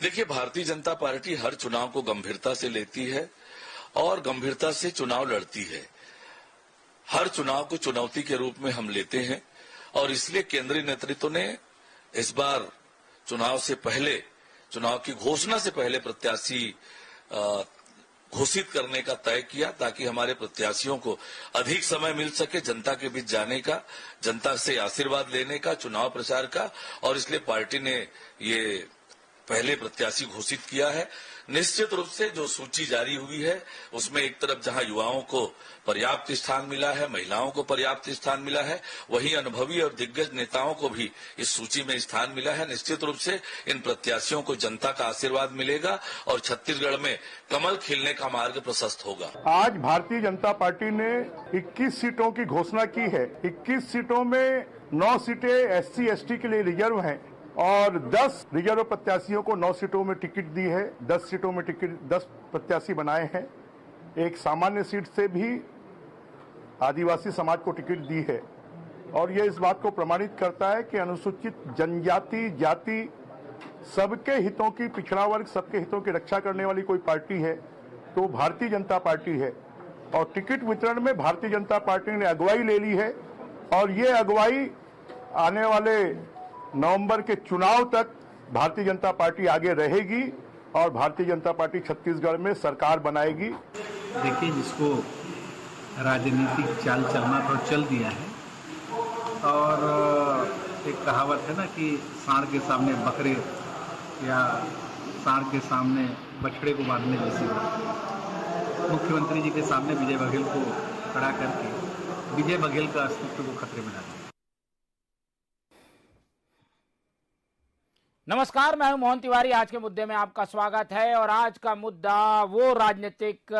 देखिए, भारतीय जनता पार्टी हर चुनाव को गंभीरता से लेती है और गंभीरता से चुनाव लड़ती है। हर चुनाव को चुनौती के रूप में हम लेते हैं और इसलिए केंद्रीय नेतृत्व ने इस बार चुनाव से पहले, चुनाव की घोषणा से पहले प्रत्याशी घोषित करने का तय किया ताकि हमारे प्रत्याशियों को अधिक समय मिल सके जनता के बीच जाने का, जनता से आशीर्वाद लेने का, चुनाव प्रचार का। और इसलिए पार्टी ने ये पहले प्रत्याशी घोषित किया है। निश्चित रूप से जो सूची जारी हुई है उसमें एक तरफ जहां युवाओं को पर्याप्त स्थान मिला है, महिलाओं को पर्याप्त स्थान मिला है, वहीं अनुभवी और दिग्गज नेताओं को भी इस सूची में स्थान मिला है। निश्चित रूप से इन प्रत्याशियों को जनता का आशीर्वाद मिलेगा और छत्तीसगढ़ में कमल खिलने का मार्ग प्रशस्त होगा। आज भारतीय जनता पार्टी ने 21 सीटों की घोषणा की है। 21 सीटों में 9 सीटें SC/ST के लिए रिजर्व हैं और 10 रिजर्व प्रत्याशियों को 9 सीटों में टिकट दी है। 10 सीटों में टिकट 10 प्रत्याशी बनाए हैं। एक सामान्य सीट से भी आदिवासी समाज को टिकट दी है और यह इस बात को प्रमाणित करता है कि अनुसूचित जनजाति, जाति, सबके हितों की, पिछड़ा वर्ग सबके हितों की रक्षा करने वाली कोई पार्टी है तो भारतीय जनता पार्टी है। और टिकट वितरण में भारतीय जनता पार्टी ने अगुवाई ले ली है और ये अगुवाई आने वाले नवंबर के चुनाव तक भारतीय जनता पार्टी आगे रहेगी और भारतीय जनता पार्टी छत्तीसगढ़ में सरकार बनाएगी। देखिए, जिसको राजनीतिक चाल चलना तो चल दिया है और एक कहावत है ना कि सांड के सामने बकरे या सांड के सामने बछड़े को बांधने जैसी बात। मुख्यमंत्री जी के सामने विजय बघेल को खड़ा करके विजय बघेल का अस्तित्व को खतरे में डाल दिया। नमस्कार, मैं हूं मोहन तिवारी। आज के मुद्दे में आपका स्वागत है और आज का मुद्दा वो राजनीतिक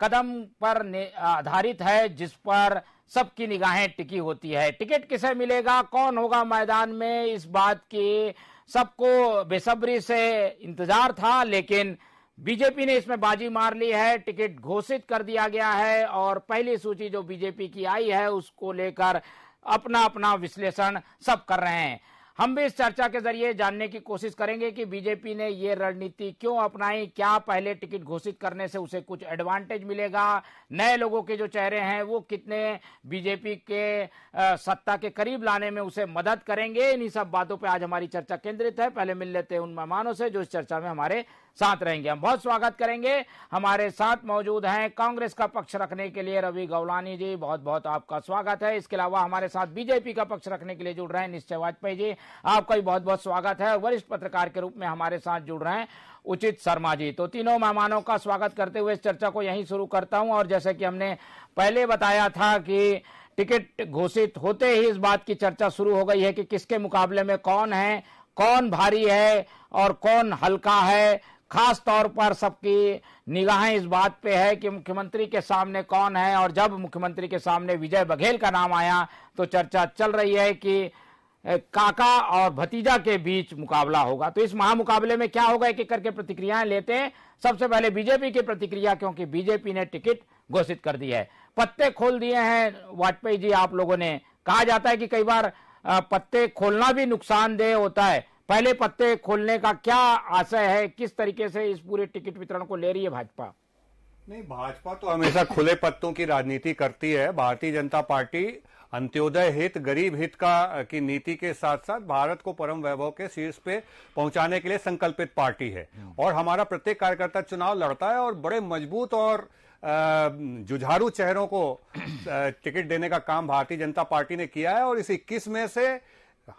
कदम पर आधारित है जिस पर सबकी निगाहें टिकी होती है। टिकट किसे मिलेगा, कौन होगा मैदान में, इस बात की सबको बेसब्री से इंतजार था, लेकिन बीजेपी ने इसमें बाजी मार ली है। टिकट घोषित कर दिया गया है और पहली सूची जो बीजेपी की आई है उसको लेकर अपना अपना विश्लेषण सब कर रहे हैं। हम भी इस चर्चा के जरिए जानने की कोशिश करेंगे कि बीजेपी ने ये रणनीति क्यों अपनाई, क्या पहले टिकट घोषित करने से उसे कुछ एडवांटेज मिलेगा, नए लोगों के जो चेहरे हैं वो कितने बीजेपी के सत्ता के करीब लाने में उसे मदद करेंगे। इन्हीं सब बातों पे आज हमारी चर्चा केंद्रित है। पहले मिल लेते हैं उन मेहमानों से जो इस चर्चा में हमारे साथ रहेंगे। हम बहुत स्वागत करेंगे। हमारे साथ मौजूद हैं कांग्रेस का पक्ष रखने के लिए रवि गौलानी जी, बहुत बहुत आपका स्वागत है। इसके अलावा हमारे साथ बीजेपी का पक्ष रखने के लिए जुड़ रहे हैं निश्चय वाजपेयी जी, आपका भी बहुत बहुत स्वागत है। वरिष्ठ पत्रकार के रूप में हमारे साथ जुड़ रहे हैं उचित शर्मा जी। तो तीनों मेहमानों का स्वागत करते हुए इस चर्चा को यहीं शुरू करता हूं और जैसे कि हमने पहले बताया था कि टिकट घोषित होते ही इस बात की चर्चा शुरू हो गई है कि किसके मुकाबले में कौन है, कौन भारी है और कौन हल्का है। खास तौर पर सबकी निगाहें इस बात पे है कि मुख्यमंत्री के सामने कौन है और जब मुख्यमंत्री के सामने विजय बघेल का नाम आया तो चर्चा चल रही है कि काका और भतीजा के बीच मुकाबला होगा। तो इस महामुकाबले में क्या होगा, एक एक करके प्रतिक्रियाएं लेते हैं। सबसे पहले बीजेपी की प्रतिक्रिया, क्योंकि बीजेपी ने टिकट घोषित कर दी है, पत्ते खोल दिए हैं। वाजपेयी जी, आप लोगों ने कहा जाता है कि कई बार पत्ते खोलना भी नुकसानदेह होता है, पहले पत्ते खोलने का क्या आशय है, किस तरीके से इस पूरे टिकट वितरण को ले रही है भाजपा? नहीं, भाजपा तो हमेशा खुले पत्तों की राजनीति करती है। भारतीय जनता पार्टी अंत्योदय हित, गरीब हित की नीति के साथ साथ भारत को परम वैभव के शीर्ष पे पहुंचाने के लिए संकल्पित पार्टी है और हमारा प्रत्येक कार्यकर्ता चुनाव लड़ता है और बड़े मजबूत और जुझारू चेहरों को टिकट देने का काम भारतीय जनता पार्टी ने किया है और इस 21 में से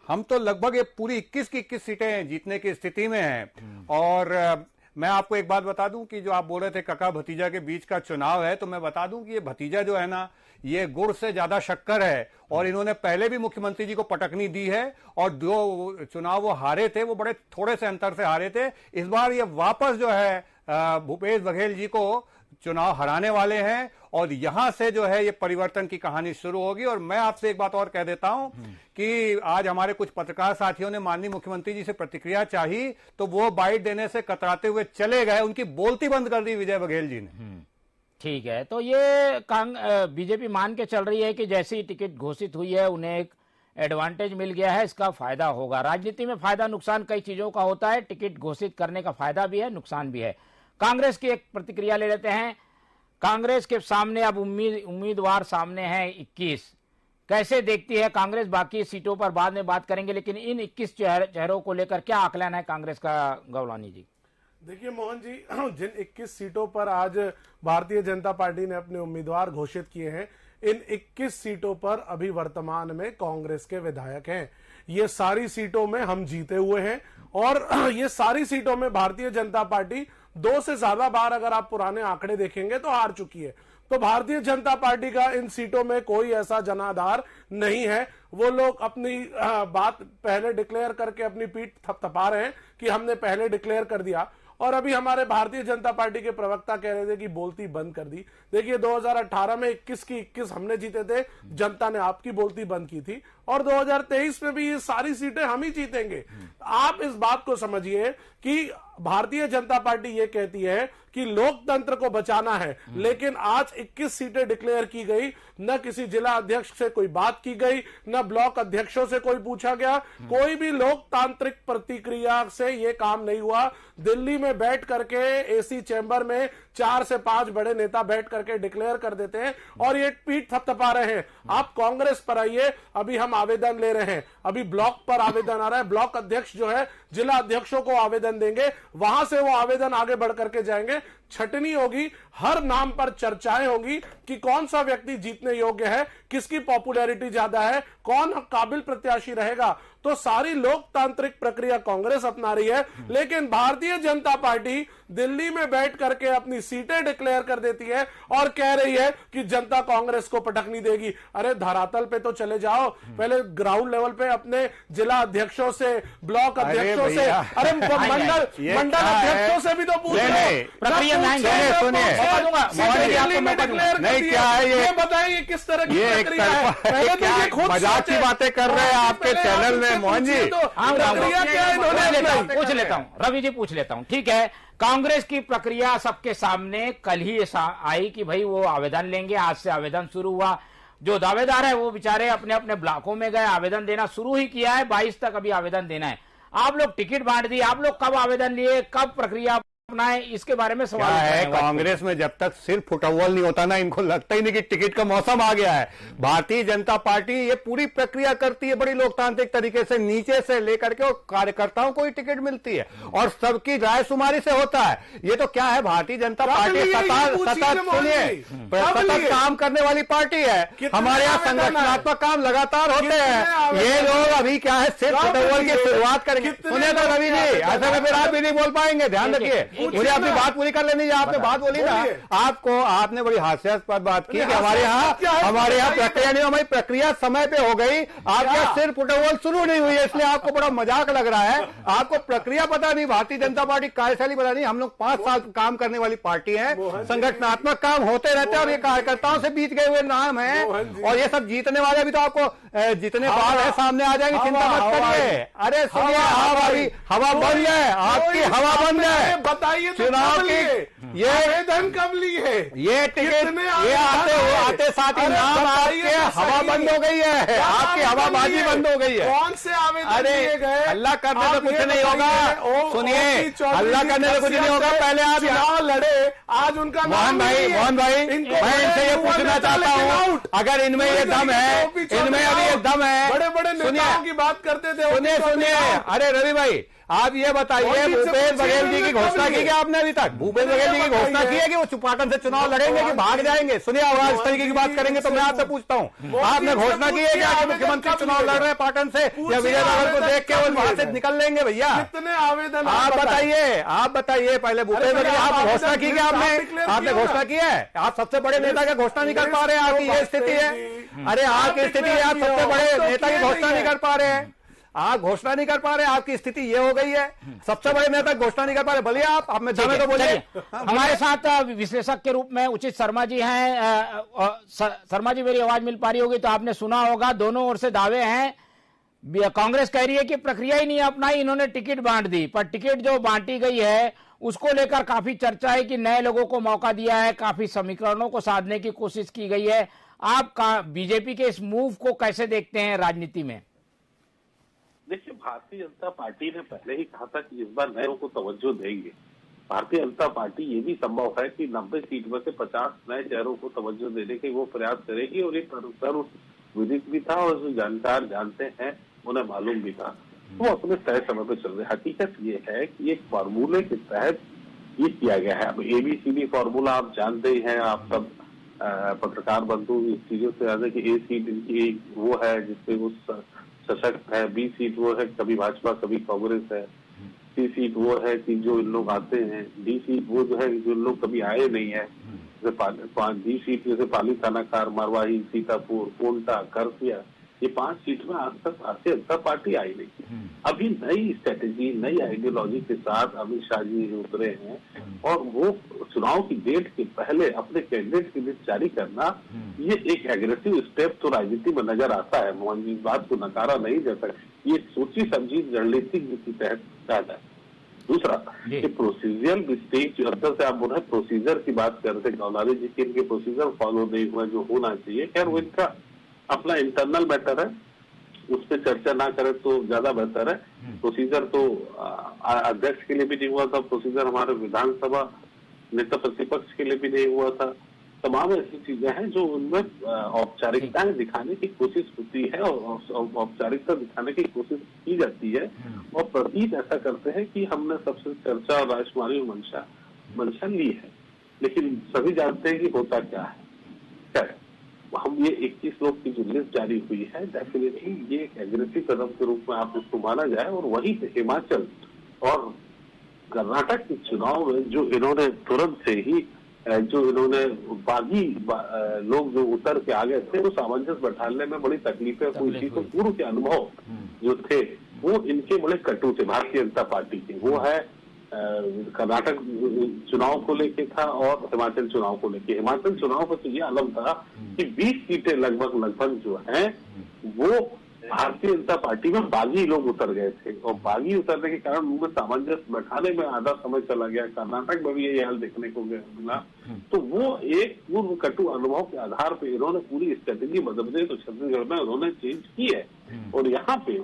हम तो लगभग ये पूरी 21 की 21 सीटें जीतने की स्थिति में हैं। और मैं आपको एक बात बता दूं कि जो आप बोल रहे थे काका भतीजा के बीच का चुनाव है, तो मैं बता दूं कि ये भतीजा जो है ना, ये गुड़ से ज्यादा शक्कर है और इन्होंने पहले भी मुख्यमंत्री जी को पटकनी दी है और जो चुनाव वो हारे थे वो बड़े थोड़े से अंतर से हारे थे। इस बार ये वापस जो है भूपेश बघेल जी को चुनाव हराने वाले हैं और यहां से जो है ये परिवर्तन की कहानी शुरू होगी। और मैं आपसे एक बात और कह देता हूं कि आज हमारे कुछ पत्रकार साथियों ने माननीय मुख्यमंत्री जी से प्रतिक्रिया चाही तो वो बाइट देने से कतराते हुए चले गए, उनकी बोलती बंद कर दी विजय बघेल जी ने। ठीक है, तो ये बीजेपी मान के चल रही है कि जैसी टिकट घोषित हुई है उन्हें एक एडवांटेज मिल गया है, इसका फायदा होगा। राजनीति में फायदा नुकसान कई चीजों का होता है, टिकट घोषित करने का फायदा भी है, नुकसान भी है। कांग्रेस की एक प्रतिक्रिया ले लेते हैं। कांग्रेस के सामने अब उम्मीदवार सामने हैं 21। कैसे देखती है कांग्रेस? बाकी सीटों पर बाद में बात करेंगे, लेकिन इन 21 चेहरों को लेकर क्या आकलन है कांग्रेस का, गौलानी जी? देखिए मोहन जी, जिन 21 सीटों पर आज भारतीय जनता पार्टी ने अपने उम्मीदवार घोषित किए हैं, इन 21 सीटों पर अभी वर्तमान में कांग्रेस के विधायक हैं। ये सारी सीटों में हम जीते हुए हैं और ये सारी सीटों में भारतीय जनता पार्टी 2 से ज्यादा बार, अगर आप पुराने आंकड़े देखेंगे, तो हार चुकी है। तो भारतीय जनता पार्टी का इन सीटों में कोई ऐसा जनाधार नहीं है। वो लोग अपनी बात पहले डिक्लेयर करके अपनी पीठ थपथपा रहे हैं कि हमने पहले डिक्लेयर कर दिया, और अभी हमारे भारतीय जनता पार्टी के प्रवक्ता कह रहे थे कि बोलती बंद कर दी। देखिए 2018 में 21 की 21 हमने जीते थे, जनता ने आपकी बोलती बंद की थी, और 2023 में भी ये सारी सीटें हम ही जीतेंगे। आप इस बात को समझिए कि भारतीय जनता पार्टी ये कहती है कि लोकतंत्र को बचाना है, लेकिन आज 21 सीटें डिक्लेयर की गई, न किसी जिला अध्यक्ष से कोई बात की गई, न ब्लॉक अध्यक्षों से कोई पूछा गया, कोई भी लोकतांत्रिक प्रतिक्रिया से ये काम नहीं हुआ। दिल्ली में बैठ करके एसी चैम्बर में 4 से 5 बड़े नेता बैठ करके डिक्लेयर कर देते हैं और ये पीठ थपथपा रहे हैं। आप कांग्रेस पर आइए, अभी हम आवेदन ले रहे हैं, अभी ब्लॉक पर आवेदन आ रहा है, ब्लॉक अध्यक्ष जो है जिला अध्यक्षों को आवेदन देंगे, वहां से वो आवेदन आगे बढ़ करके जाएंगे, छटनी होगी, हर नाम पर चर्चाएं होंगी कि कौन सा व्यक्ति जीतने योग्य है, किसकी पॉपुलैरिटी ज्यादा है, कौन काबिल प्रत्याशी रहेगा। तो सारी लोकतांत्रिक प्रक्रिया कांग्रेस अपना रही है, लेकिन भारतीय जनता पार्टी दिल्ली में बैठ करके अपनी सीटें डिक्लेयर कर देती है और कह रही है कि जनता कांग्रेस को पटकनी देगी। अरे धरातल पे तो चले जाओ, पहले ग्राउंड लेवल पे अपने जिला अध्यक्षों से, ब्लॉक अध्यक्षों से, अरे मंडल अध्यक्षों से भी तो पूछ लो। नहीं क्या है ये बताइए किस तरह की ये प्रक्रिया है? पहले तो ये खुद मजाक की बातें कर रहे हैं आपके चैनल में मोहन जी। पूछ लेता हूँ रवि जी, पूछ लेता हूँ। ठीक है, कांग्रेस की प्रक्रिया सबके सामने कल ही आई कि भाई वो आवेदन लेंगे, आज से आवेदन शुरू हुआ। जो दावेदार है वो बेचारे अपने अपने ब्लॉकों में गए, आवेदन देना शुरू ही किया है, 22 तक अभी आवेदन देना है। आप लोग टिकट बांट दिए, आप लोग कब आवेदन लिए, कब प्रक्रिया अपनाए, इसके बारे में सवाल है। कांग्रेस में जब तक सिर्फ फुटबॉल नहीं होता ना, इनको लगता ही नहीं कि टिकट का मौसम आ गया है। भारतीय जनता पार्टी ये पूरी प्रक्रिया करती है बड़ी लोकतांत्रिक तरीके से, नीचे से लेकर के, और कार्यकर्ताओं को ही टिकट मिलती है और सबकी राय शुमारी से होता है। ये तो क्या है, भारतीय जनता पार्टी सतत काम करने वाली पार्टी है। हमारे यहाँ संगठनात्मक काम लगातार होते हैं। ये लोग अभी क्या है, सिर्फ फुटबॉल की शुरुआत करेंगे। सुने तो रवि जी, ऐसे में फिर आप भी नहीं बोल पाएंगे, ध्यान रखिए। मुझे अपनी बात पूरी कर लेनी है। आपने बात बोली ना, आपने बड़ी हास्यास्पद बात की कि हमारे यहाँ प्रक्रिया नहीं, हमारी प्रक्रिया समय पे हो गई। आपके यहाँ सिर्फ फुटबॉल शुरू नहीं हुई है, इसलिए आपको बड़ा मजाक लग रहा है। आपको प्रक्रिया पता नहीं, भारतीय जनता पार्टी कार्यशैली पता नहीं। हम लोग 5 साल काम करने वाली पार्टी है, संगठनात्मक काम होते रहते हैं और ये कार्यकर्ताओं से बीत गए हुए नाम है। और ये सब जीतने वाले अभी तो आपको जितने बार है सामने आ जाएंगे, चिंता मत करिए। अरे सुनिए, हवा बंद है, आपकी हवा बंद है। बताइए चुनाव की ये आवेदन कब ली है, ये टिकट ये आते साथ ही नाम आपके हवा बंद हो गई है, आपकी हवाबाजी बंद हो गई है। कौन से आवेदन दिए गए? हल्ला करने से कुछ नहीं होगा। सुनिए, हल्ला करने से कुछ नहीं होगा। पहले आप चुनाव लड़े, आज उनका मोहन भाई मैं इनसे ये पूछना चाहता हूँ, अगर इनमें ये दम है, इनमें अभी ये दम है, बड़े बड़े नेताओं की बात करते थे। सुनिए, अरे रवि भाई आप ये बताइए, भूपेश बघेल जी की घोषणा की क्या आपने अभी तक? भूपेश बघेल जी की घोषणा की है कि वो चुपाटन से चुनाव लड़ेंगे कि भाग जाएंगे? सुनिए, आवाज इस तरीके की बात करेंगे तो मैं आपसे पूछता हूँ, आपने घोषणा की है क्या कि मुख्यमंत्री चुनाव लड़ रहे हैं पाटन से, या विजयनगर को देख के वो वहां से निकल लेंगे? भैया कितने आवेदन आप बताइए पहले भूपेश बघेल, आप घोषणा की क्या आपने घोषणा की है? आप सबसे बड़े नेता की घोषणा नहीं कर पा रहे हैं, आपकी ये स्थिति है। अरे आपकी स्थिति है, आप सबसे बड़े नेता की घोषणा नहीं कर पा रहे हैं, आप घोषणा नहीं कर पा रहे, आपकी स्थिति ये हो गई है। सबसे बड़े नेता घोषणा नहीं कर पा रहे, बोलिए आप में दमे तो बोलिए। हमारे साथ विश्लेषक के रूप में उचित शर्मा जी हैं। शर्मा जी, मेरी आवाज मिल पा रही होगी तो आपने सुना होगा, दोनों ओर से दावे हैं। कांग्रेस कह रही है कि प्रक्रिया ही नहीं अपनाई, इन्होंने टिकट बांट दी, पर टिकट जो बांटी गई है उसको लेकर काफी चर्चा है कि नए लोगों को मौका दिया है, काफी समीकरणों को साधने की कोशिश की गई है। आप बीजेपी के इस मूव को कैसे देखते हैं राजनीति में? देखिए, भारतीय जनता पार्टी ने पहले ही कहा था कि इस बार नए को तवज्जो देंगे। भारतीय जनता पार्टी ये भी संभव है कि 90 सीट में से 50 नए चेहरों को तवज्जो देने के वो प्रयास करेगी, और एक सर्व विदित भी था और जो जानकार जानते हैं उन्हें मालूम भी था, वो अपने तय समय पर चल रहे। हकीकत ये है कि एक फार्मूले के तहत ये किया गया है। अब ABCD फार्मूला आप जानते ही हैं, आप सब पत्रकार बंधु इस चीजों से ज्यादा कि A सीट इनकी वो है जिससे वो सशक्त है, B सीट वो है कभी भाजपा कभी कांग्रेस है, C सीट वो है कि जो इन लोग आते हैं, D सीट वो जो है जो इन लोग कभी आए नहीं है, D सीट जैसे पाली थानाकार, मरवाही, सीतापुर, कोंटा, करसिया, ये 5 सीट में आज तक भारतीय जनता पार्टी आई नहीं। अभी नई स्ट्रेटेजी नई आइडियोलॉजी के साथ अमित शाह जी उतरे हैं, और वो चुनाव की डेट के पहले अपने कैंडिडेट की लिस्ट जारी करना, ये एक एग्रेसिव स्टेप तो राजनीति में नजर आता है। मोहन जी, इस बात को नकारा नहीं जा सकता, ये सोची समझी रणनीतिक के तहत जाता है। दूसरा कि प्रोसीजर मिस्टेक जो अंदर से आप बोल रहे प्रोसीजर की बात कर रहे थे, गौलारी जी के इनके प्रोसीजर फॉलो नहीं हुआ जो होना चाहिए, खैर वो इनका अपना इंटरनल मैटर है, उस पर चर्चा ना करें तो ज्यादा बेहतर है। प्रोसीजर तो अध्यक्ष के लिए भी नहीं हुआ था, प्रोसीजर हमारे विधानसभा नेता प्रतिपक्ष के लिए भी नहीं हुआ था। तमाम ऐसी चीजें हैं जो उनमें औपचारिकताएं दिखाने की कोशिश होती है, और औपचारिकता दिखाने की कोशिश की जाती है, और प्रतीक ऐसा करते हैं कि हमने सबसे चर्चा और राजकुमारी मंशा ली है, लेकिन सभी जानते हैं कि होता क्या है। हम ये 21 लोग की जो लिस्ट जारी हुई है, डेफिनेटली ये एक एग्रेसिव कदम के रूप में आप इसको माना जाए, और वहीं पे हिमाचल और कर्नाटक के चुनाव में जो इन्होंने तुरंत से ही जो इन्होंने बागी लोग जो उतर के आ गए थे, वो सामंजस्य बैठाने में बड़ी तकलीफें हुई थी। तो पूर्व के अनुभव जो थे वो इनके बड़े कटु थे भारतीय जनता पार्टी के। वो है कर्नाटक चुनाव को लेके था और हिमाचल चुनाव को लेके। हिमाचल चुनाव पर तो ये आलम था कि 20 सीटें लगभग जो हैं वो भारतीय जनता पार्टी में बागी लोग उतर गए थे, और बागी उतरने के कारण उनमें सामंजस्य बैठाने में आधा समय चला गया। कर्नाटक में भी यही हाल देखने को मिला। तो वो एक पूर्व कटु अनुभव के आधार पर इन्होंने पूरी स्ट्रेटेजी मध्य प्रदेश और छत्तीसगढ़ में उन्होंने चेंज की है, और यहाँ पे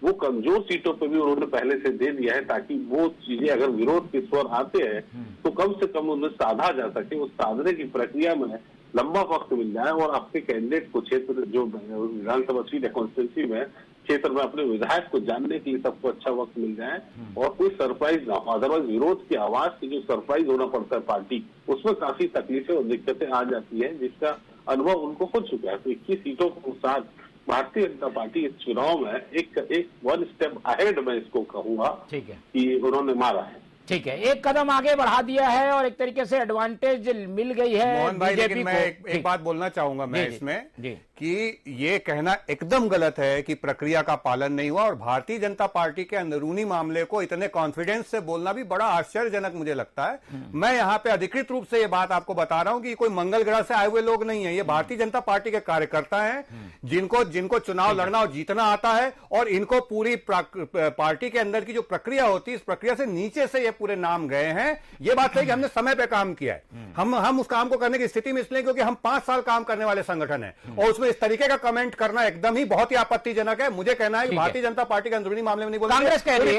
वो कमजोर सीटों पे भी उन्होंने पहले से दे दिया है, ताकि वो चीजें अगर विरोध के स्वर आते हैं तो कम से कम उन्हें साधा जा सके। उस साधने की प्रक्रिया में लंबा वक्त मिल जाए, और आपके कैंडिडेट को क्षेत्र जो विधानसभा सीट है कॉन्स्टिट्यूंसी में क्षेत्र में अपने विधायक को जानने के लिए सबको अच्छा वक्त मिल जाए, और कोई सरप्राइज ना हो। अदरवाइज विरोध की आवाज की जो सरप्राइज होना पड़ता है पार्टी, उसमें काफी तकलीफें और दिक्कतें आ जाती है, जिसका अनुभव उनको हो चुका है। तो 21 सीटों के साथ भारतीय जनता पार्टी इस चुनाव में एक 1 स्टेप अहेड में इसको कहूंगा कि उन्होंने मारा है। ठीक है, एक कदम आगे बढ़ा दिया है और एक तरीके से एडवांटेज मिल गई है मोहन भाई। बीजेपी लेकिन मैं एक बात बोलना चाहूंगा मैं इसमें कि ये कहना एकदम गलत है कि प्रक्रिया का पालन नहीं हुआ, और भारतीय जनता पार्टी के अंदरूनी मामले को इतने कॉन्फिडेंस से बोलना भी बड़ा आश्चर्यजनक मुझे लगता है। मैं यहां पे अधिकृत रूप से ये बात आपको बता रहा हूं कि कोई मंगल ग्रह से आए हुए लोग नहीं है, ये भारतीय जनता पार्टी के कार्यकर्ता हैं, जिनको चुनाव लड़ना और जीतना आता है, और इनको पूरी पार्टी के अंदर की जो प्रक्रिया होती है, इस प्रक्रिया से नीचे से ये पूरे नाम गए हैं। ये बात है कि हमने समय पे काम किया है, हम उस काम को करने की स्थिति में इसलिए क्योंकि हम 5 साल काम करने वाले संगठन है, और उसमें इस तरीके का कमेंट करना एकदम ही बहुत ही आपत्तिजनक है। मुझे कहना है कि भारतीय जनता पार्टी के अंदरूनी मामले में नहीं बोलना, कांग्रेस कह रही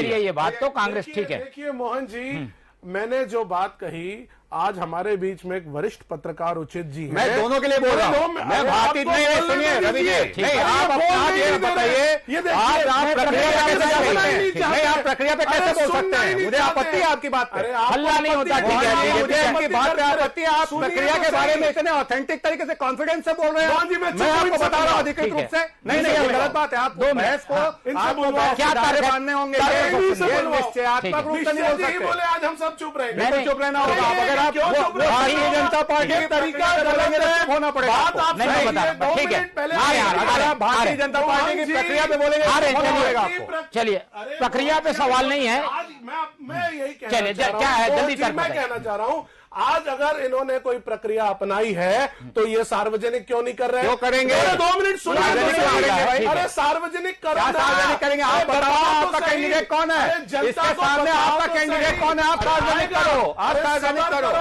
है ये बात, तो कांग्रेस ठीक है। देखिए मोहन जी, मैंने जो बात कही, आज हमारे बीच में एक वरिष्ठ पत्रकार उचित जी हैं। मैं दोनों के लिए बोल रहा हूं, मैं भारतीय नहीं, सुनिए रवि जी, नहीं आप अपना ये बताइए, आप प्रक्रिया पे कैसे जा सकते हैं? नहीं, आप प्रक्रिया पे कैसे बोल सकते हैं? मुझे आपत्ति है आपकी बात पे, हल्ला नहीं होता। मुझे आपकी बात पे आपत्ति है, आप प्रक्रिया के बारे में इतने ऑथेंटिक तरीके से कॉन्फिडेंस से बोल रहे हैं। मैं आपको बता रहा हूँ अधिकृत रूप से, नहीं गलत बात है। आप बहस को क्या तारे बांधने होंगे, निश्चयात्मक रूप से नहीं बोल सकते। आज हम सब चुप रहेंगे, नहीं चुप रहना होगा। अगर भारतीय जनता पार्टी के तरीका बोलेंगे तो चुप होना पड़ेगा। नहीं बता, ठीक है, अगर आप भारतीय जनता पार्टी की प्रक्रिया पे बोलेंगे तो होना पड़ेगा आपको। चलिए, प्रक्रिया पे सवाल नहीं है, मैं यही चलिए क्या है जल्दी मैं कहना चाह रहा हूँ, आज अगर इन्होंने कोई प्रक्रिया अपनाई है तो ये सार्वजनिक क्यों नहीं कर रहे? क्यों करेंगे? 2 मिनट सुनिए। अरे सार्वजनिक सार्वजनिक करेंगे? आप बताओ आपका कैंडिडेट कौन है? इसके सामने आपका कैंडिडेट कौन है? आप सार्वजनिक करो, आप सार्वजनिक करो,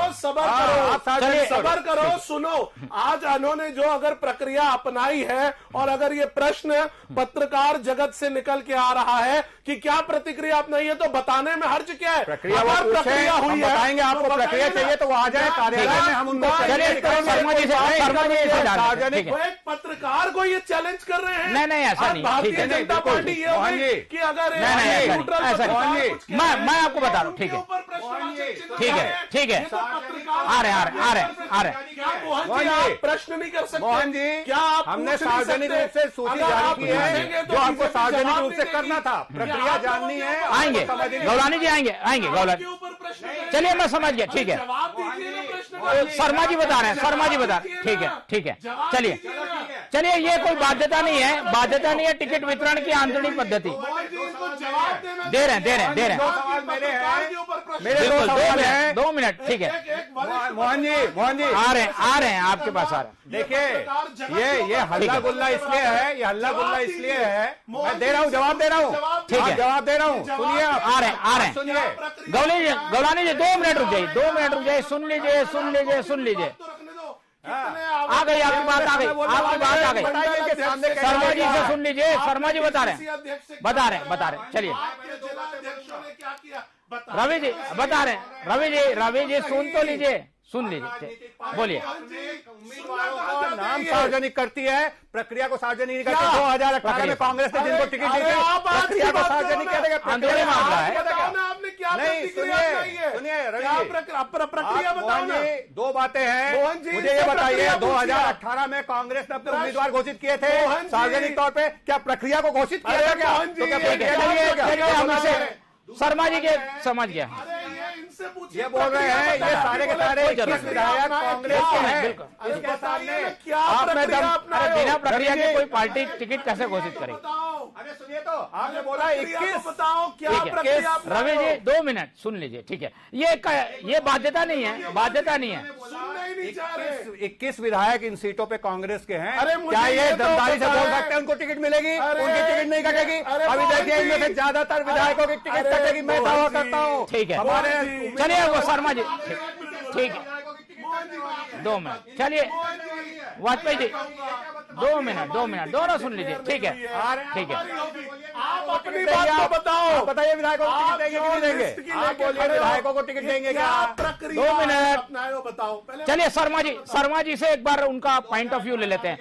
सबर करो। सुनो, आज उन्होंने जो अगर प्रक्रिया अपनाई है और अगर ये प्रश्न पत्रकार जगत से निकल के आ रहा है कि क्या प्रतिक्रिया अपनाई है, तो बताने में हर्ज क्या है? प्रक्रिया हुई है, बताएंगे आपको। प्रक्रिया चाहिए तो वो आ जाए कार्यालय में, हम उनको सार्वजनिक। एक पत्रकार को ये चैलेंज कर रहे हैं। नहीं ऐसा नहीं, भारतीय जनता पार्टी ये होगी कि अगर मैं आपको बता रहा हूँ। ठीक है आ रहे आप प्रश्न नहीं कर सकते। मोहन जी, क्या आप हमने सार्वजनिक रूप से सूची जारी की है जो हमको सार्वजनिक रूप से करना था। प्रक्रिया जाननी है, आएंगे गौलानी जी, आएंगे गौलानी। चलिए मैं समझ गया, ठीक है। शर्मा जी बता रहे हैं, ठीक है। चलिए ये कोई बाध्यता नहीं है, टिकट वितरण की आंतरिक पद्धति दे रहे हैं। मेरे 2 सवाल हैं। 2 मिनट, ठीक है। मोहन जी आ रहे हैं आपके पास आ रहे हैं। देखिए ये हल्ला गुल्ला इसलिए है, मैं दे रहा हूँ, जवाब दे रहा हूँ। ठीक है, जवाब दे रहा हूँ। सुनिए, आ रहे हैं। सुनिए गौलानी जी 2 मिनट रुक जाइए, सुन लीजिए। आ गई आपकी बात, आ गई। शर्मा जी से सुन लीजिए, शर्मा जी बता रहे हैं। चलिए रवि जी बता रहे हैं। रवि जी सुन तो लीजिए, बोलिए। उम्मीदवारों का नाम सार्वजनिक करती है, प्रक्रिया को सार्वजनिक नहीं करती। 2018 में कांग्रेस ने जिनको टिकट दी थी, प्रक्रिया को सार्वजनिक करेगा। आंदोलन मामला है। आपने क्या नहीं, सुनिए रवि, प्रक्रिया बताओ। 2 बातें हैं, मुझे ये बताइए। 2018 में कांग्रेस ने अपने उम्मीदवार घोषित किए थे सार्वजनिक तौर पे, क्या प्रक्रिया को घोषित किया था? शर्मा जी के समझ गया। ये बोल रहे हैं ये सारे के सारे विधायक कांग्रेस के हैं। इसके सामने बिना प्रक्रिया के कोई पार्टी टिकट कैसे घोषित करे? अरे सुनिए तो, आपने बोला 21, बताओ क्या प्रक्रिया? रवि जी 2 मिनट सुन लीजिए, ठीक है। ये बाध्यता नहीं है। 21 विधायक इन सीटों पे कांग्रेस के हैं। क्या ये दमदारी से बोल सकते हैं उनको टिकट मिलेगी? उनकी टिकट नहीं कटेगी। अभी देखिए इनमें से ज्यादातर विधायकों की टिकट कटेगी, मैं दावा करता हूँ। ठीक है, चलिए वो शर्मा जी, ठीक है। 2 मिनट, चलिए वाजपेयी जी 2 मिनट दोनों सुन लीजिए, ठीक है। आप अपनी बात को बताओ। बताइए विधायकों को टिकट देंगे कि नहीं देंगे? आप बोलिए विधायकों को टिकट देंगे क्या? 2 मिनट बताओ। चलिए शर्मा जी से एक बार उनका पॉइंट ऑफ व्यू ले लेते हैं।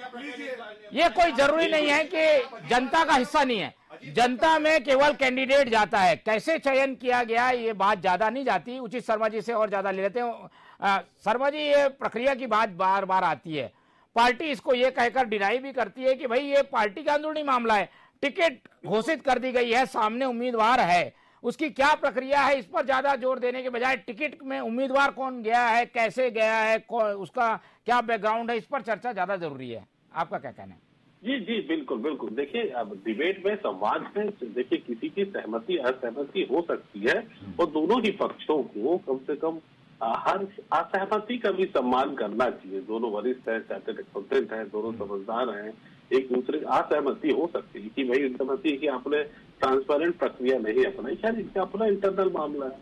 ये कोई जरूरी नहीं है कि जनता का हिस्सा नहीं है, जनता में केवल कैंडिडेट जाता है। कैसे चयन किया गया ये बात ज्यादा नहीं जाती, उचित शर्मा जी से और ज्यादा ले लेते हैं। शर्मा जी ये प्रक्रिया की बात बार बार आती है, पार्टी इसको ये कहकर डिनाई भी करती है कि भाई ये पार्टी का अंदरूनी मामला है, टिकट घोषित कर दी गई है, सामने उम्मीदवार है, उसकी क्या प्रक्रिया है इस पर ज्यादा जोर देने के बजाय टिकट में उम्मीदवार कौन गया है, कैसे गया है, उसका क्या बैकग्राउंड है, इस पर चर्चा ज्यादा जरूरी है। आपका क्या कहना है? जी बिल्कुल। देखिए अब डिबेट में संवाद में देखिए किसी की सहमति असहमति हो सकती है और दोनों ही पक्षों को कम से कम हर असहमति का भी सम्मान करना चाहिए। दोनों वरिष्ठ हैं, चार्टर्ड अकाउंटेंट हैं, दोनों समझदार हैं, एक दूसरे असहमति हो सकती है कि भाई सहमति कि आपने ट्रांसपेरेंट प्रक्रिया नहीं अपनाई, शायद इसका अपना इंटरनल मामला है,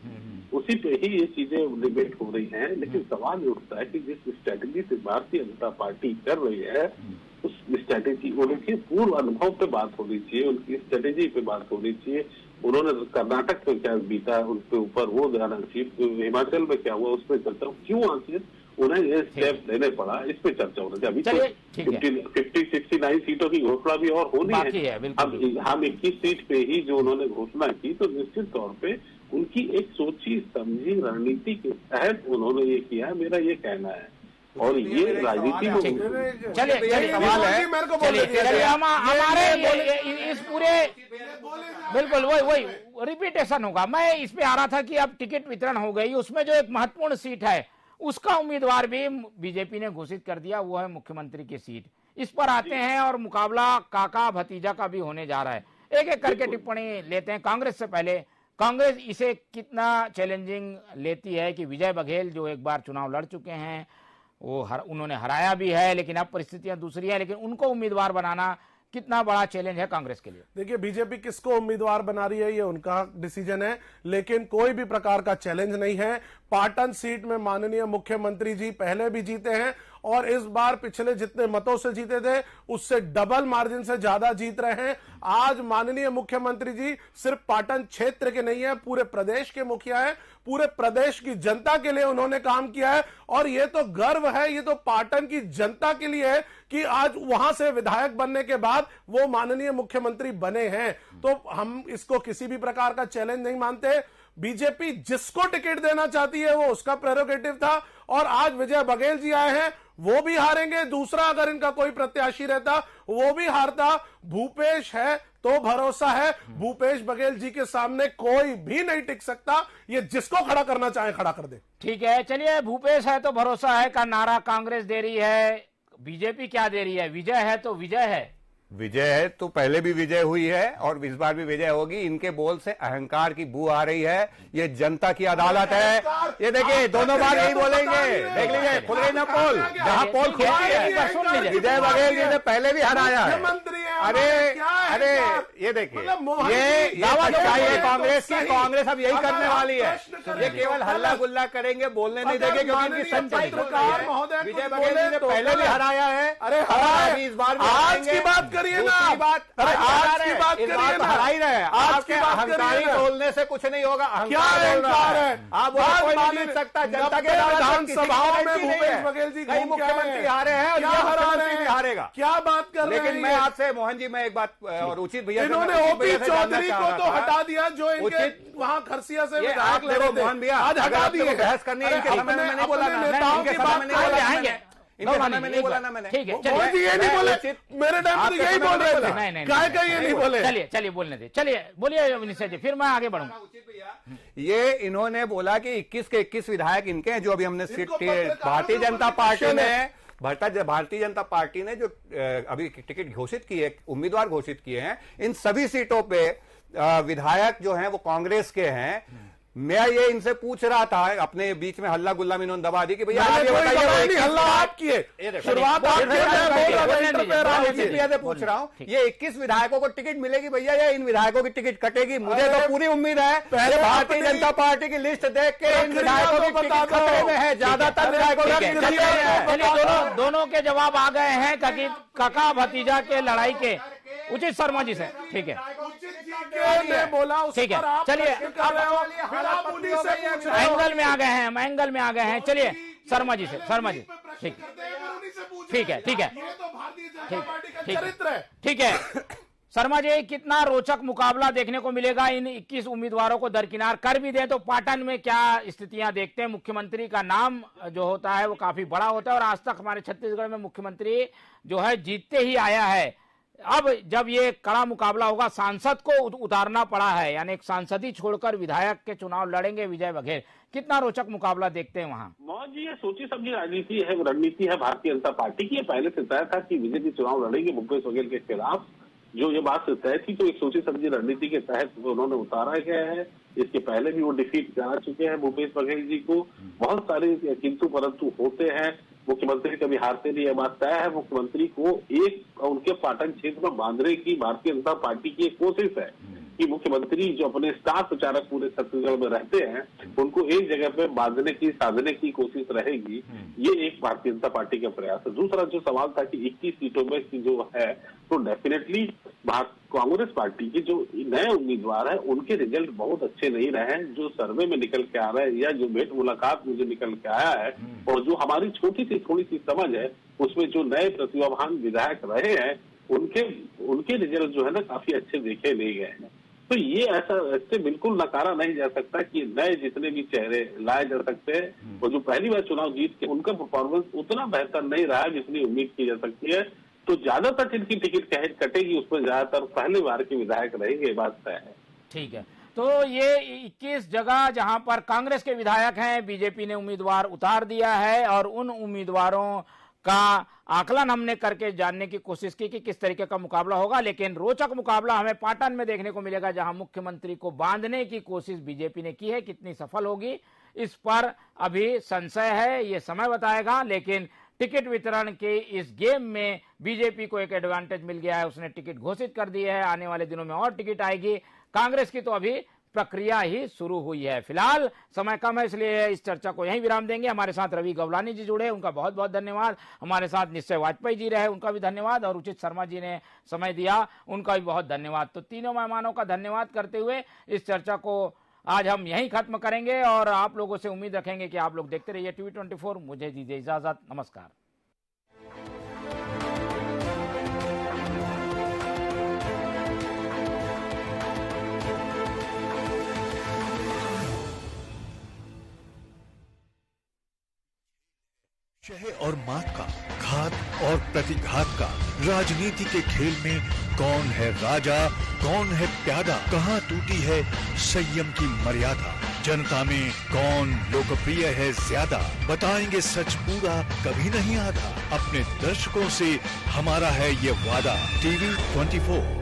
उसी पे ही ये चीजें डिबेट हो रही हैं। लेकिन सवाल ये उठता है कि जिस स्ट्रेटेजी से भारतीय जनता पार्टी कर रही है उस स्ट्रेटेजी, उनके पूर्व अनुभव पे बात होनी चाहिए, उनकी स्ट्रेटेजी पे बात होनी चाहिए। उन्होंने कर्नाटक में क्या बीता है उनके ऊपर वो जाना चाहिए, हिमाचल में क्या हुआ उस पर चर्चा, क्यों आखिर उन्हें ये स्टेप लेने पड़ा इस पे चर्चा होना चाहिए। अभी तो 69 सीटों की घोषणा भी और होनी है। हम 21 सीट पे ही जो उन्होंने घोषणा की, तो निश्चित तौर पे उनकी एक सोची समझी रणनीति के तहत उन्होंने ये किया, मेरा ये कहना है। और ये राजनीति में चलिए सवाल है, हमारे इस पूरे बिल्कुल वही रिपीटेशन होगा। मैं इस पे आ रहा था कि अब टिकट वितरण हो गई, उसमें जो एक महत्वपूर्ण सीट है उसका उम्मीदवार भी बीजेपी ने घोषित कर दिया, वो है मुख्यमंत्री की सीट। इस पर आते हैं और मुकाबला काका भतीजा का भी होने जा रहा है। एक एक करके टिप्पणी लेते हैं। कांग्रेस से पहले कांग्रेस इसे कितना चैलेंजिंग लेती है कि विजय बघेल जो एक बार चुनाव लड़ चुके हैं, वो उन्होंने हराया भी है, लेकिन अब परिस्थितियां दूसरी है, लेकिन उनको उम्मीदवार बनाना कितना बड़ा चैलेंज है कांग्रेस के लिए? देखिए, बीजेपी किसको उम्मीदवार बना रही है ये उनका डिसीजन है, लेकिन कोई भी प्रकार का चैलेंज नहीं है। पाटन सीट में माननीय मुख्यमंत्री जी पहले भी जीते हैं और इस बार पिछले जितने मतों से जीते थे उससे डबल मार्जिन से ज्यादा जीत रहे हैं। आज माननीय मुख्यमंत्री जी सिर्फ पाटन क्षेत्र के नहीं है, पूरे प्रदेश के मुखिया है, पूरे प्रदेश की जनता के लिए उन्होंने काम किया है और ये तो गर्व है, ये तो पाटन की जनता के लिए है कि आज वहां से विधायक बनने के बाद वो माननीय मुख्यमंत्री बने हैं। तो हम इसको किसी भी प्रकार का चैलेंज नहीं मानते। बीजेपी जिसको टिकट देना चाहती है वो उसका प्रेरोगेटिव था और आज विजय बघेल जी आए हैं, वो भी हारेंगे। दूसरा, अगर इनका कोई प्रत्याशी रहता वो भी हारता। भूपेश है तो भरोसा है, भूपेश बघेल जी के सामने कोई भी नहीं टिक सकता, ये जिसको खड़ा करना चाहे खड़ा कर दे। ठीक है, चलिए, भूपेश है तो भरोसा है का नारा कांग्रेस दे रही है, बीजेपी क्या दे रही है? विजय है तो विजय है। विजय है तो पहले भी विजय हुई है और इस बार भी विजय होगी। इनके बोल से अहंकार की बू आ रही है, ये जनता की अदालत है। ये देखिए, दोनों बार यही बोलेंगे, देख लीजिए, खुल गई ना पोल, जहां पोल खुलती है। विजय बघेल जी ने पहले भी हराया है। अरे ये देखिए, ये चाहिए कांग्रेस की, कांग्रेस अब यही करने वाली है। ये केवल हल्ला गुल्ला करेंगे, बोलने नहीं देंगे, क्योंकि इनकी संचाई विजय बघेल जी ने पहले भी हराया है। अरे इस बार आज की बात करिए ना, बात, अरे आज की बात करिए ना, हरा ही रहे। आज की बात अहंकारी बोलने से कुछ नहीं होगा। क्या अहंकार है? आप कोई नहीं जीत सकता। जनता के विधानसभाओं में भूपेश बघेल जी कई मुख्यमंत्री हारे हैं और ये मुख्यमंत्री भी हारेगा। क्या बात कर रहे हैं? लेकिन मैं आपसे मोहन जी, मैं एक बात और उचित भैया, इन्होंने ओपी चौधरी को तो हटा दिया जो इनके वहां खरसिया से विधायक लड़े थे, मोहन भैया आज हटा दिए। बहस करनी है, इनके समय में नहीं बोला, नेताओं की बात आएंगे, इनके समय में नहीं बोला ना मैंने। ठीक है, ये नहीं बोले, मेरे टाइम पर यही बोल रहे थे। क्या ये नहीं बोले? चलिए बोलने दे, चलिए बोलिए निश्चय जी, फिर मैं आगे बढ़ूंगा। ये इन्होंने बोला कि 21 के 21 विधायक इनके हैं, जो अभी हमने भारतीय जनता पार्टी ने जो अभी टिकट घोषित किए, उम्मीदवार घोषित किए हैं, इन सभी सीटों पे विधायक जो हैं वो कांग्रेस के हैं। मैं ये इनसे पूछ रहा था, अपने बीच में हल्ला गुल्ला में इन्होंने दबा दी कि भैया आप ये बताइए, हल्ला आप किए, शुरुआत आप से पूछ रहा हूँ, ये 21 विधायकों को टिकट मिलेगी भैया या इन विधायकों की टिकट कटेगी? मुझे तो पूरी उम्मीद है, पहले भारतीय जनता पार्टी की लिस्ट देख के इन विधायकों की टिकट खतरे में है, ज्यादातर विधायकों। दोनों के जवाब आ गए हैं काका भतीजा के लड़ाई के। उचित शर्मा जी से, ठीक है, ठीक है, चलिए एंगल में आ गए हैं, हम एंगल में आ गए हैं। चलिए शर्मा जी से, शर्मा जी, ठीक है, ठीक है, ठीक है। शर्मा जी, कितना रोचक मुकाबला देखने को मिलेगा? इन 21 उम्मीदवारों को दरकिनार कर भी दें तो पाटन में क्या स्थितियां देखते हैं? मुख्यमंत्री का नाम जो होता है वो काफी बड़ा होता है और आज तक हमारे छत्तीसगढ़ में मुख्यमंत्री जो है जीतते ही आया है। अब जब ये कड़ा मुकाबला होगा, सांसद को उतारना पड़ा है, यानी एक सांसद ही छोड़कर विधायक के चुनाव लड़ेंगे विजय बघेल, कितना रोचक मुकाबला देखते हैं वहाँ? मोहन जी, ये सोची समझी रणनीति है भारतीय जनता पार्टी की। पहले से तय था कि विजय जी चुनाव लड़ेंगे भूपेश बघेल के खिलाफ। जो ये बात तय थी तो एक सोची समझी रणनीति के तहत उन्होंने उतारा गया है। इसके पहले भी वो डिफीट करा चुके हैं भूपेश बघेल जी को। बहुत सारे किंतु परंतु होते हैं, मुख्यमंत्री कभी हारते नहीं, ये बात तय है। मुख्यमंत्री को एक उनके पाटन क्षेत्र में बांधने की भारतीय जनता पार्टी की एक कोशिश है कि मुख्यमंत्री जो अपने स्टार प्रचारक पूरे छत्तीसगढ़ में रहते हैं उनको एक जगह पे बांधने की, साधने की कोशिश रहेगी। ये एक भारतीय जनता पार्टी का प्रयास है। दूसरा जो सवाल था कि 21 सीटों में जो है, तो डेफिनेटली कांग्रेस पार्टी के जो नए उम्मीदवार हैं उनके रिजल्ट बहुत अच्छे नहीं रहे हैं। जो सर्वे में निकल के आ रहा है या जो भेंट मुलाकात मुझे निकल के आया है और जो हमारी थोड़ी सी समझ है, उसमें जो नए प्रतिभावान विधायक रहे हैं उनके रिजल्ट जो है ना काफी अच्छे देखे नहीं गए हैं। तो ये ऐसे बिल्कुल नकारा नहीं जा सकता कि नए जितने भी चेहरे लाए जा सकते हैं और जो पहली बार चुनाव जीत के उनका परफॉर्मेंस उतना बेहतर नहीं रहा जितनी उम्मीद की जा सकती है। तो ज्यादातर जिनकी टिकट कटेगी उसमें ज्यादातर पहली बार के विधायक रहेंगे, बात तय है। ठीक है, तो ये 21 जगह जहां पर कांग्रेस के विधायक हैं, बीजेपी ने उम्मीदवार उतार दिया है और उन उम्मीदवारों का आकलन हमने करके जानने की कोशिश की कि किस तरीके का मुकाबला होगा, लेकिन रोचक मुकाबला हमें पाटन में देखने को मिलेगा, जहां मुख्यमंत्री को बांधने की कोशिश बीजेपी ने की है। कितनी सफल होगी इस पर अभी संशय है, ये समय बताएगा। लेकिन टिकट वितरण के इस गेम में बीजेपी को एक एडवांटेज मिल गया है, उसने टिकट घोषित कर दी है। आने वाले दिनों में और टिकट आएगी। कांग्रेस की तो अभी प्रक्रिया ही शुरू हुई है। फिलहाल समय कम है, इसलिए इस चर्चा को यहीं विराम देंगे। हमारे साथ रवि गवलानी जी जुड़े, उनका बहुत बहुत धन्यवाद। हमारे साथ निश्चय वाजपेयी जी रहे, उनका भी धन्यवाद। और उचित शर्मा जी ने समय दिया, उनका भी बहुत धन्यवाद। तो तीनों मेहमानों का धन्यवाद करते हुए इस चर्चा को आज हम यहीं खत्म करेंगे और आप लोगों से उम्मीद रखेंगे कि आप लोग देखते रहिए टीवी 24। मुझे दीजिए इजाजत, नमस्कार। शह और मात का, घात और प्रतिघात का, राजनीति के खेल में कौन है राजा, कौन है प्यादा, कहां टूटी है संयम की मर्यादा, जनता में कौन लोकप्रिय है ज्यादा, बताएंगे सच पूरा कभी नहीं आधा, अपने दर्शकों से हमारा है ये वादा। टीवी 24।